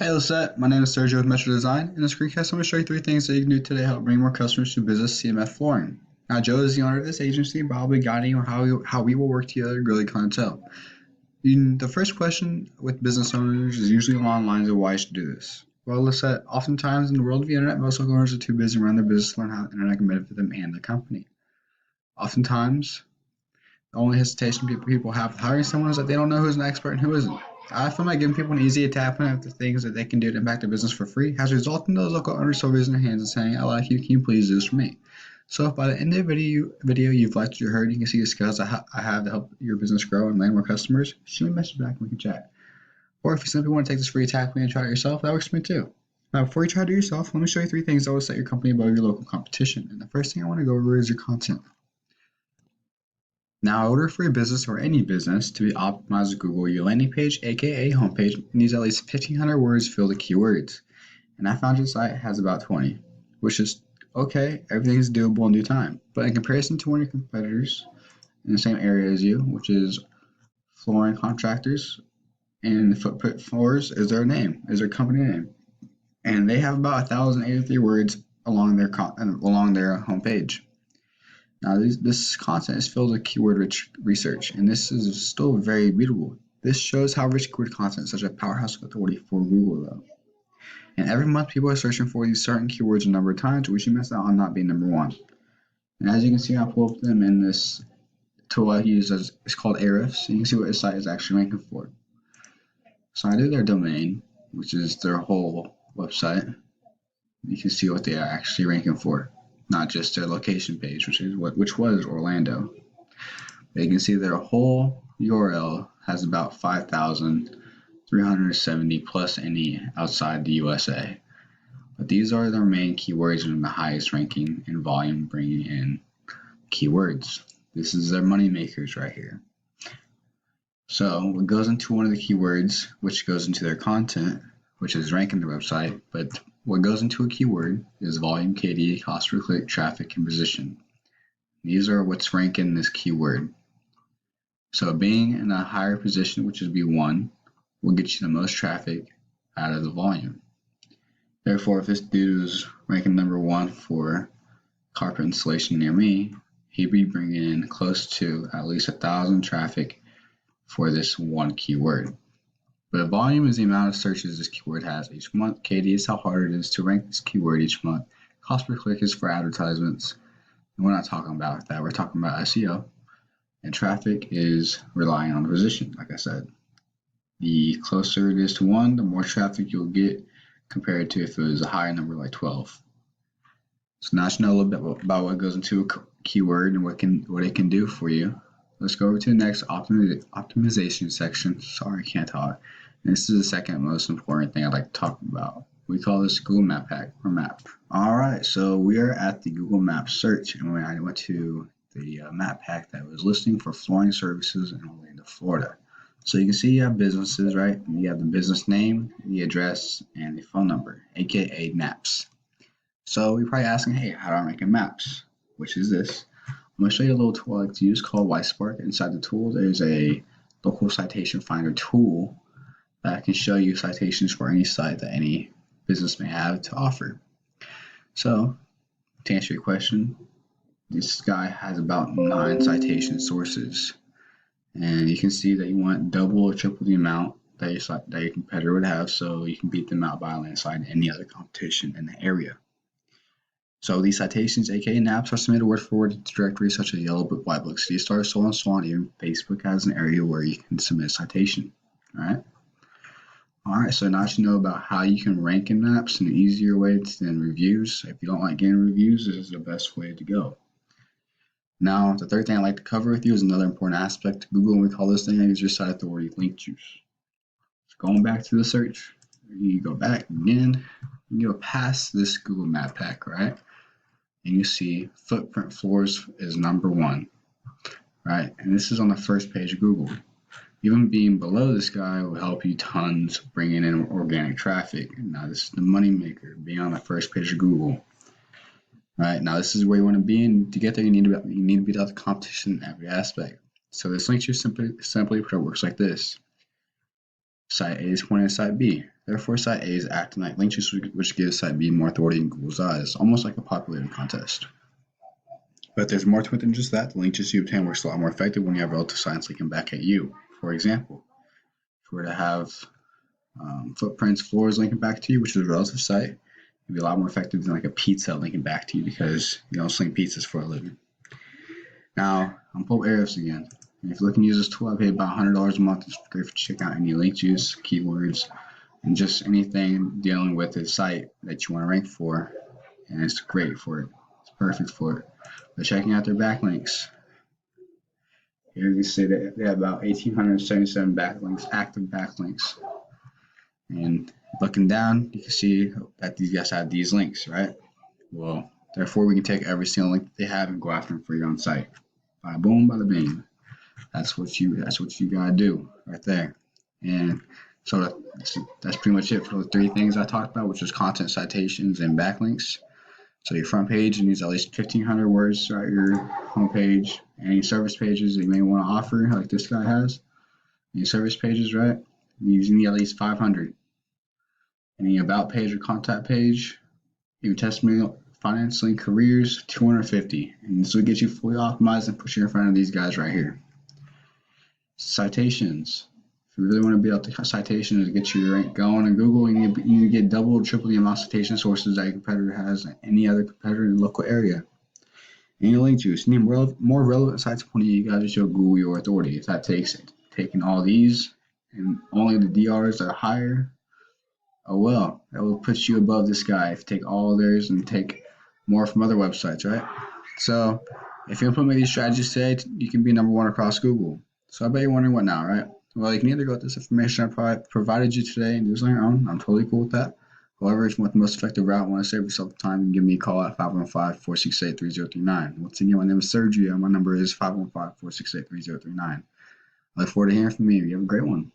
Hey Lissette, my name is Sergio with Metro Design. In this screencast, I'm going to show you 3 things that you can do today to help bring more customers to business CMF flooring. Now, Joe is the owner of this agency, but I'll be guiding you on how we will work together to grow the clientele. The first question with business owners is usually along the lines of why you should do this. Well, Lissette, oftentimes in the world of the internet, most local owners are too busy running their business to learn how the internet can benefit them and the company. Oftentimes, the only hesitation people have with hiring someone is that they don't know who's an expert and who isn't. I feel like giving people an easy tap in of the things that they can do to impact their business for free has resulted in those local owners still raising their hands and saying, I like you, can you please do this for me? So if by the end of the video you've liked what you heard, you can see the skills I have to help your business grow and land more customers, shoot me a message back and we can chat. Or if you simply want to take this free tap in and try it yourself, that works for me too. Now before you try to do it yourself, let me show you 3 things that will set your company above your local competition. And the first thing I want to go over is your content. Now, in order for your business or any business to be optimized with Google, your landing page, aka homepage, needs at least 1,500 words filled with keywords. And I found your site has about 20, which is okay, everything is doable in due time. But in comparison to one of your competitors in the same area as you, which is flooring contractors, and Footprint Floors is their company name. And they have about 1,083 words along their homepage. Now, this content is filled with keyword-rich research, and this is still very readable. This shows how rich keyword content is such a powerhouse authority for Google, though. And every month, people are searching for these certain keywords a number of times, which you miss out on not being number one. And as you can see, I pull up them in this tool I use. It's called Ahrefs, and you can see what the site is actually ranking for. So I do their domain, which is their whole website. You can see what they are actually ranking for. Not just their location page, which was Orlando. But you can see their whole URL has about 5,370 plus any outside the USA. But these are their main keywords and the highest ranking in volume bringing in keywords. This is their money makers right here. So what goes into one of the keywords, which goes into their content, which is ranking their website, but what goes into a keyword is volume, KD, cost per click, traffic, and position. These are what's ranking this keyword. So being in a higher position, which is B1, will get you the most traffic out of the volume. Therefore, if this dude is ranking number 1 for carpet installation near me, he'd be bringing in close to at least 1,000 traffic for this one keyword. But volume is the amount of searches this keyword has each month. KD is how hard it is to rank this keyword each month. Cost per click is for advertisements. And we're not talking about that. We're talking about SEO. And traffic is relying on the position, like I said. The closer it is to 1, the more traffic you'll get compared to if it was a higher number like 12. So now that you know a little bit about what goes into a keyword and what it can do for you, let's go over to the next optimization section. Sorry, I can't talk. This is the second most important thing I'd like to talk about. We call this Google Map Hack or Map. All right, so we are at the Google Maps search, and when I went to the map pack that was listing for flooring services in Orlando, Florida. So you can see you have businesses, right? And you have the business name, the address, and the phone number, aka maps. So you're probably asking, hey, how do I rank in maps? Which is this. I'm going to show you a little tool I like to use called Spark. Inside the tool, there's a local citation finder tool that can show you citations for any site that any business may have to offer. So, to answer your question, this guy has about 9 citation sources. And you can see that you want double or triple the amount that your competitor would have, so you can beat them out by a landslide in any other competition in the area. So these citations, aka NAPs, are submitted word for word to directories such as Yellow Book, White Book, CStar, so on and so on. Even Facebook has an area where you can submit a citation. All right, so now that you know about how you can rank in maps in an easier way than reviews. If you don't like getting reviews, this is the best way to go. Now, the third thing I'd like to cover with you is another important aspect of Google, and we call this thing user side authority link juice. So going back to the search, you go back again, you go past this Google Map Pack, right? And you see Footprint Floors is number 1, right? And this is on the first page of Google. Even being below this guy will help you tons bringing in organic traffic. And now this is the money maker, being on the first page of Google. Right, now this is where you want to be, and to get there you need to beat out the competition in every aspect. So this link just simply works like this. Site A is pointing to Site B. Therefore, Site A is acting like link juice, which gives Site B more authority in Google's eyes, almost like a popularity contest. But there's more to it than just that. The link juice you obtain works a lot more effective when you have relative science linking back at you. For example, if you were to have footprints, floors linking back to you, which is a relative site, it'd be a lot more effective than like a pizza linking back to you because you don't sling pizzas for a living. Now, I'm pull Ahrefs again. And if you're looking to use this tool, I pay about $100 a month. It's great to check out any link juice, keywords, and just anything dealing with a site that you want to rank for. And it's great for it. It's perfect for it. But checking out their backlinks. Here you can see that they have about 1,877 backlinks, active backlinks. And looking down, you can see that these guys have these links, right? Well, therefore, we can take every single link that they have and go after them for your own site. Bada boom, bada bing. That's what you gotta do right there. And so that's pretty much it for those three things I talked about, which is content, citations, and backlinks. So your front page needs at least 1,500 words throughout your homepage. Any service pages that you may want to offer, like this guy has. Any service pages, right? You need at least 500. Any about page or contact page, even testimonial, financing, careers, 250. And this will get you fully optimized and push you in front of these guys right here. Citations. If you really want to build out the citations to get your rank going in Google, you need to get double or triple the amount of citation sources that your competitor has than any other competitor in the local area. And your link juice. You need more relevant sites pointing you guys to show Google your authority. If that takes it, taking all these and only the DRs that are higher, oh well, that will put you above this guy if you take all theirs and take more from other websites, right? So if you implement these strategies today, you can be #1 across Google. So I bet you're wondering what now, right? Well, you can either go with this information I provided you today and do this on your own. I'm totally cool with that. However, if you want the most effective route and want to save yourself the time, you can give me a call at 515-468-3039. Once again, my name is Sergio and my number is 515-468-3039. I look forward to hearing from you. You have a great one.